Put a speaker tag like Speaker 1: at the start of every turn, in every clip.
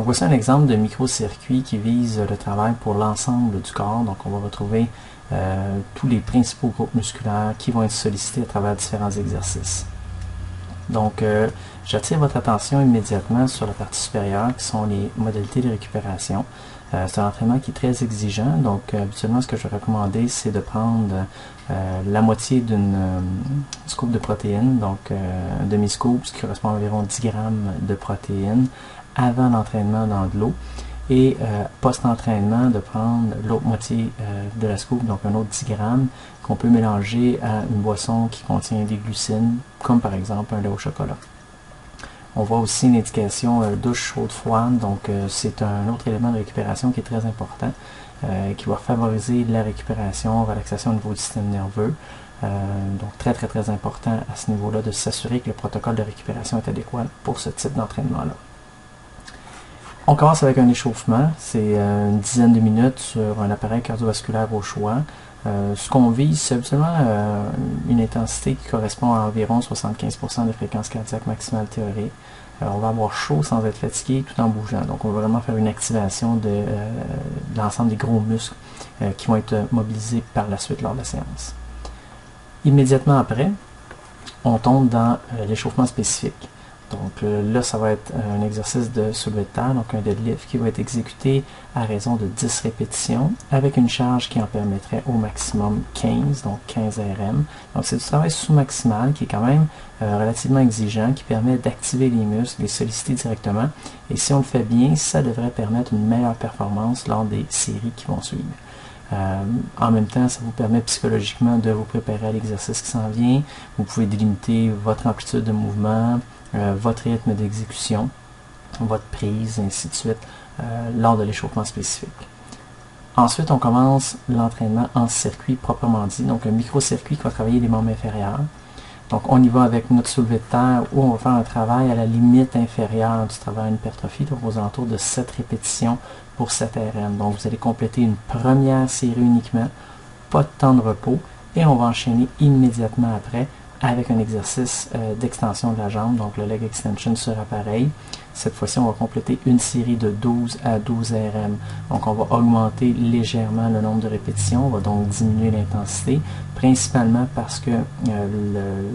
Speaker 1: Donc voici un exemple de micro-circuit qui vise le travail pour l'ensemble du corps. Donc on va retrouver tous les principaux groupes musculaires qui vont être sollicités à travers différents exercices. Donc j'attire votre attention immédiatement sur la partie supérieure qui sont les modalités de récupération. C'est un entraînement qui est très exigeant, donc habituellement ce que je vais recommander c'est de prendre la moitié d'une scoop de protéines, donc un demi-scoop, ce qui correspond à environ 10 grammes de protéines avant l'entraînement dans de l'eau, et post-entraînement de prendre l'autre moitié de la scoop, donc un autre 10 grammes, qu'on peut mélanger à une boisson qui contient des glucides, comme par exemple un lait au chocolat. On voit aussi une indication douche chaude-froide, donc c'est un autre élément de récupération qui est très important, qui va favoriser la récupération, relaxation au niveau du système nerveux. Donc très important à ce niveau-là de s'assurer que le protocole de récupération est adéquat pour ce type d'entraînement-là. On commence avec un échauffement, c'est une dizaine de minutes sur un appareil cardiovasculaire au choix. Ce qu'on vise, c'est absolument une intensité qui correspond à environ 75% de fréquence cardiaque maximale théorique. On va avoir chaud sans être fatigué tout en bougeant. Donc on va vraiment faire une activation de l'ensemble des gros muscles qui vont être mobilisés par la suite lors de la séance. Immédiatement après, on tombe dans l'échauffement spécifique. Donc là, ça va être un exercice de soulevé de terre, donc un deadlift qui va être exécuté à raison de 10 répétitions avec une charge qui en permettrait au maximum 15, donc 15 RM. Donc c'est du travail sous-maximal qui est quand même relativement exigeant, qui permet d'activer les muscles, les solliciter directement. Et si on le fait bien, ça devrait permettre une meilleure performance lors des séries qui vont suivre. En même temps, ça vous permet psychologiquement de vous préparer à l'exercice qui s'en vient. Vous pouvez délimiter votre amplitude de mouvement, votre rythme d'exécution, votre prise, ainsi de suite, lors de l'échauffement spécifique. Ensuite, on commence l'entraînement en circuit proprement dit, donc un micro-circuit qui va travailler les membres inférieurs. Donc on y va avec notre soulevé de terre où on va faire un travail à la limite inférieure du travail en hypertrophie, donc aux alentours de 7 répétitions pour 7 RM. Donc vous allez compléter une première série uniquement, pas de temps de repos, et on va enchaîner immédiatement après avec un exercice d'extension de la jambe, donc le leg extension sur appareil. Cette fois-ci, on va compléter une série de 12 à 12 RM. Donc on va augmenter légèrement le nombre de répétitions, on va donc diminuer l'intensité, principalement parce que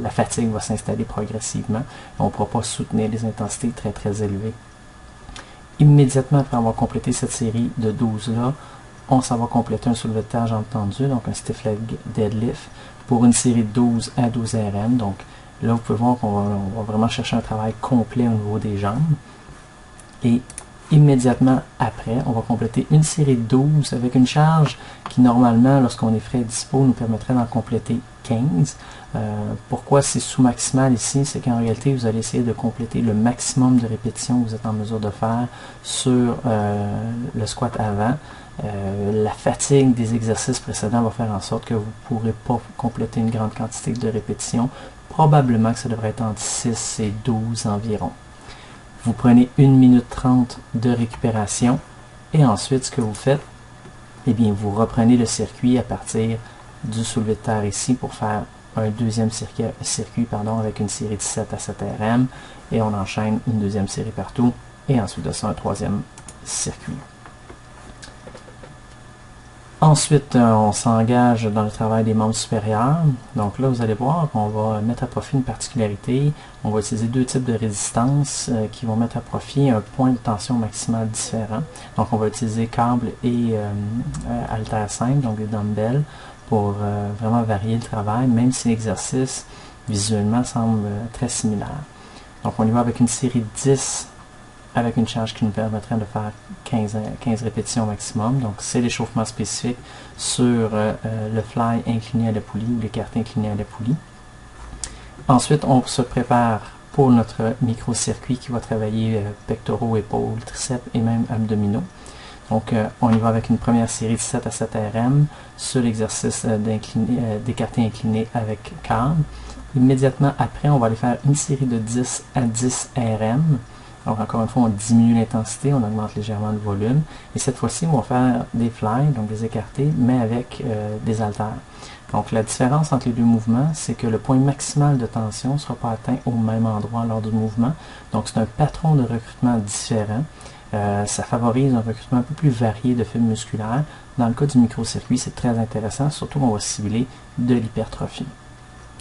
Speaker 1: la fatigue va s'installer progressivement. On ne pourra pas soutenir des intensités très élevées. Immédiatement après avoir complété cette série de 12-là, on s'en va compléter un soulevé de terre jambes tendues, donc un stiff leg deadlift, pour une série de 12 à 12 RM. Donc là, vous pouvez voir qu'on va vraiment chercher un travail complet au niveau des jambes. Et immédiatement après, on va compléter une série de 12 avec une charge qui, normalement, lorsqu'on est frais et dispo, nous permettrait d'en compléter 15. Pourquoi c'est sous-maximal ici? C'est qu'en réalité, vous allez essayer de compléter le maximum de répétitions que vous êtes en mesure de faire sur le squat avant. La fatigue des exercices précédents va faire en sorte que vous ne pourrez pas compléter une grande quantité de répétitions. Probablement que ça devrait être entre 6 et 12 environ. Vous prenez 1 minute 30 de récupération et ensuite ce que vous faites, eh bien vous reprenez le circuit à partir du soulevé de terre ici pour faire un deuxième circuit avec une série de 7 à 7 RM et on enchaîne une deuxième série partout et ensuite de ça un troisième circuit. Ensuite, on s'engage dans le travail des membres supérieurs. Donc là, vous allez voir qu'on va mettre à profit une particularité. On va utiliser deux types de résistance qui vont mettre à profit un point de tension maximale différent. Donc on va utiliser câble et haltères simples, donc des dumbbells, pour vraiment varier le travail, même si l'exercice visuellement semble très similaire. Donc on y va avec une série de 10 avec une charge qui nous permettrait de faire 15 répétitions maximum. Donc c'est l'échauffement spécifique sur le fly incliné à la poulie ou l'écarté incliné à la poulie. Ensuite, on se prépare pour notre micro-circuit qui va travailler pectoraux, épaules, triceps et même abdominaux. Donc on y va avec une première série de 7 à 7 RM sur l'exercice d'écarté incliné avec câble. Immédiatement après, on va aller faire une série de 10 à 10 RM. Donc encore une fois, on diminue l'intensité, on augmente légèrement le volume. Et cette fois-ci, on va faire des fly, donc des écartés, mais avec des haltères. Donc la différence entre les deux mouvements, c'est que le point maximal de tension ne sera pas atteint au même endroit lors du mouvement. Donc c'est un patron de recrutement différent. Ça favorise un recrutement un peu plus varié de fibres musculaires. Dans le cas du microcircuit, c'est très intéressant, surtout qu'on va cibler de l'hypertrophie.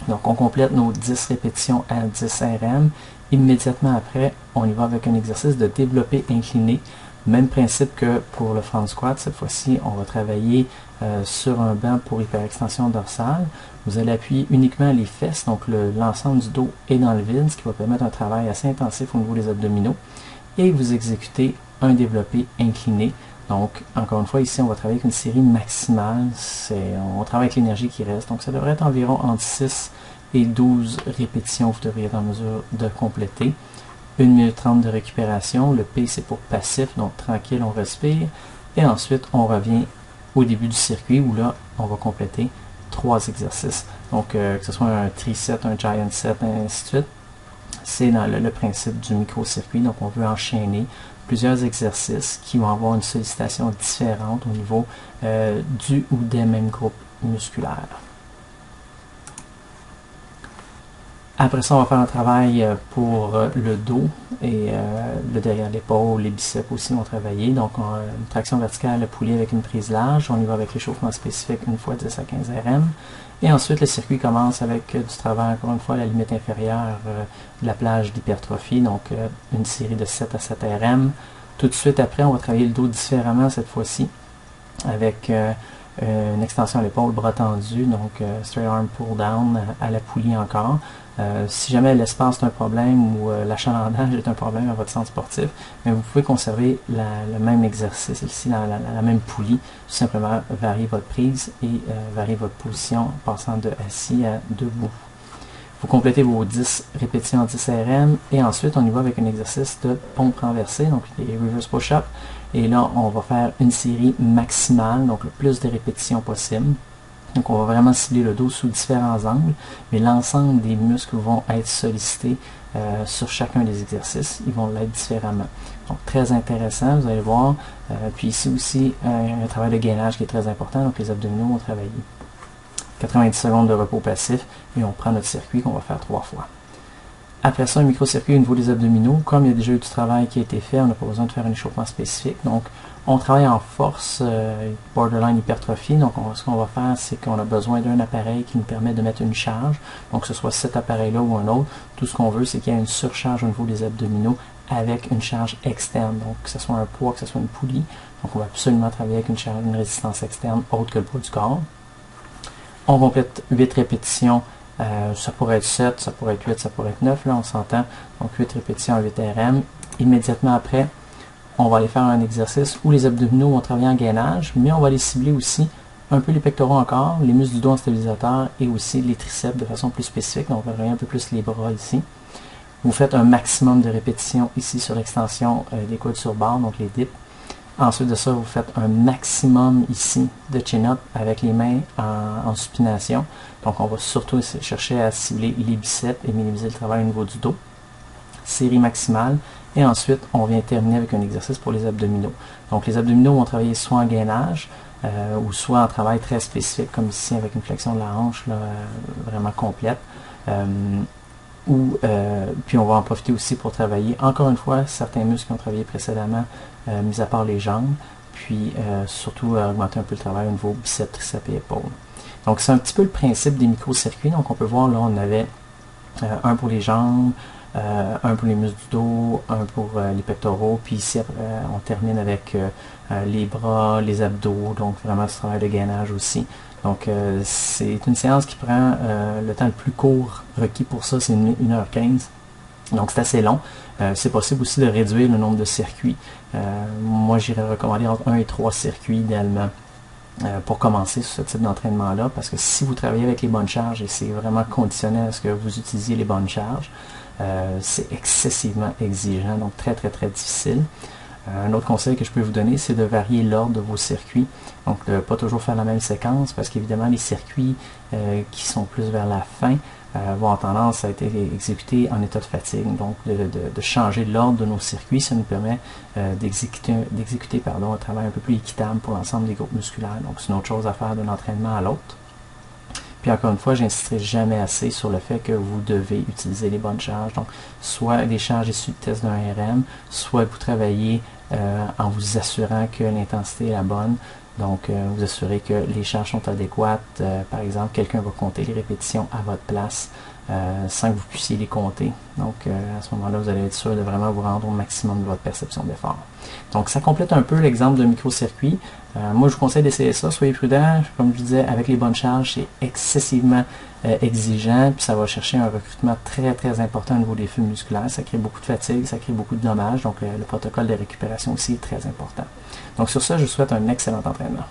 Speaker 1: Donc, on complète nos 10 répétitions à 10 RM. Immédiatement après, on y va avec un exercice de développé incliné. Même principe que pour le front squat. Cette fois-ci, on va travailler sur un banc pour hyperextension dorsale. Vous allez appuyer uniquement les fesses, donc l'ensemble du dos est dans le vide, ce qui va permettre un travail assez intensif au niveau des abdominaux. Et vous exécutez un développé incliné. Donc, encore une fois, ici, on va travailler avec une série maximale. On travaille avec l'énergie qui reste. Donc, ça devrait être environ entre 6 et 12 répétitions. Vous devriez être en mesure de compléter. 1 minute 30 de récupération. Le P, c'est pour passif. Donc, tranquille, on respire. Et ensuite, on revient au début du circuit où là, on va compléter 3 exercices. Donc, que ce soit un tri-set, un giant set, et ainsi de suite. C'est dans le principe du microcircuit. Donc, on veut enchaîner plusieurs exercices qui vont avoir une sollicitation différente au niveau du ou des mêmes groupes musculaires. Après ça, on va faire un travail pour le dos et le derrière l'épaule, les biceps aussi vont travailler. Donc, une traction verticale, le poulie avec une prise large. On y va avec l'échauffement spécifique une fois 10 à 15 RM. Et ensuite, le circuit commence avec du travail, encore une fois, à la limite inférieure de la plage d'hypertrophie. Donc, une série de 7 à 7 RM. Tout de suite après, on va travailler le dos différemment cette fois-ci avec une extension à l'épaule, bras tendu, donc straight arm pull down à la poulie encore. Si jamais l'espace est un problème ou l'achalandage est un problème à votre centre sportif, mais vous pouvez conserver le même exercice ici, la même poulie, tout simplement varier votre prise et varier votre position en passant de assis à debout. Vous complétez vos 10 répétitions en 10 RM et ensuite on y va avec un exercice de pompe renversée, donc les reverse push-up. Et là, on va faire une série maximale, donc le plus de répétitions possible. Donc, on va vraiment cibler le dos sous différents angles, mais l'ensemble des muscles vont être sollicités sur chacun des exercices. Ils vont l'être différemment. Donc, très intéressant, vous allez voir. Puis ici aussi, un travail de gainage qui est très important. Donc, les abdominaux vont travailler. 90 secondes de repos passif et on prend notre circuit qu'on va faire 3 fois. Après ça, un microcircuit au niveau des abdominaux. Comme il y a déjà eu du travail qui a été fait, on n'a pas besoin de faire un échauffement spécifique. Donc, on travaille en force, borderline hypertrophie. Donc, ce qu'on va faire, c'est qu'on a besoin d'un appareil qui nous permet de mettre une charge. Donc, que ce soit cet appareil-là ou un autre. Tout ce qu'on veut, c'est qu'il y ait une surcharge au niveau des abdominaux avec une charge externe. Donc, que ce soit un poids, que ce soit une poulie. Donc, on va absolument travailler avec une résistance externe autre que le poids du corps. On complète 8 répétitions. Ça pourrait être 7, ça pourrait être 8, ça pourrait être 9, là on s'entend. Donc 8 répétitions à 8 RM. Immédiatement après, on va aller faire un exercice où les abdominaux vont travailler en gainage, mais on va les cibler aussi un peu les pectoraux encore, les muscles du dos en stabilisateur et aussi les triceps de façon plus spécifique. Donc on va travailler un peu plus les bras ici. Vous faites un maximum de répétitions ici sur l'extension des coudes sur barre, donc les dips. Ensuite de ça, vous faites un maximum ici de chin-up avec les mains en supination. Donc, on va surtout chercher à cibler les biceps et minimiser le travail au niveau du dos. Série maximale. Et ensuite, on vient terminer avec un exercice pour les abdominaux. Donc, les abdominaux vont travailler soit en gainage ou soit en travail très spécifique, comme ici avec une flexion de la hanche là, vraiment complète. Puis on va en profiter aussi pour travailler, encore une fois, certains muscles qui ont travaillé précédemment, mis à part les jambes, puis surtout augmenter un peu le travail au niveau biceps, triceps et épaules. Donc c'est un petit peu le principe des microcircuits. Donc on peut voir là, on avait un pour les jambes, un pour les muscles du dos, un pour les pectoraux, puis ici on termine avec les bras, les abdos, donc vraiment ce travail de gainage aussi. Donc, c'est une séance qui prend le temps le plus court requis pour ça, c'est 1h15. Donc, c'est assez long. C'est possible aussi de réduire le nombre de circuits. Moi, j'irais recommander entre 1 et 3 circuits idéalement pour commencer sur ce type d'entraînement-là, parce que si vous travaillez avec les bonnes charges, et c'est vraiment conditionnel à ce que vous utilisiez les bonnes charges, c'est excessivement exigeant, donc très, très, très difficile. Un autre conseil que je peux vous donner, c'est de varier l'ordre de vos circuits. Donc, de ne pas toujours faire la même séquence, parce qu'évidemment, les circuits qui sont plus vers la fin vont avoir tendance à être exécutés en état de fatigue. Donc, de changer l'ordre de nos circuits, ça nous permet d'exécuter un travail un peu plus équitable pour l'ensemble des groupes musculaires. Donc, c'est une autre chose à faire d'un entraînement à l'autre. Puis encore une fois, j'insisterai jamais assez sur le fait que vous devez utiliser les bonnes charges. Donc, soit des charges issues de tests d'un RM, soit vous travaillez en vous assurant que l'intensité est la bonne. Donc, vous assurez que les charges sont adéquates. Par exemple, quelqu'un va compter les répétitions à votre place sans que vous puissiez les compter. Donc, à ce moment-là, vous allez être sûr de vraiment vous rendre au maximum de votre perception d'effort. Donc, ça complète un peu l'exemple d'un microcircuit. Moi, je vous conseille d'essayer ça. Soyez prudent. Comme je disais, avec les bonnes charges, c'est excessivement exigeant. Puis, ça va chercher un recrutement très, très important au niveau des fibres musculaires. Ça crée beaucoup de fatigue, ça crée beaucoup de dommages. Donc, le protocole de récupération aussi est très important. Donc, sur ça, je vous souhaite un excellent entraînement.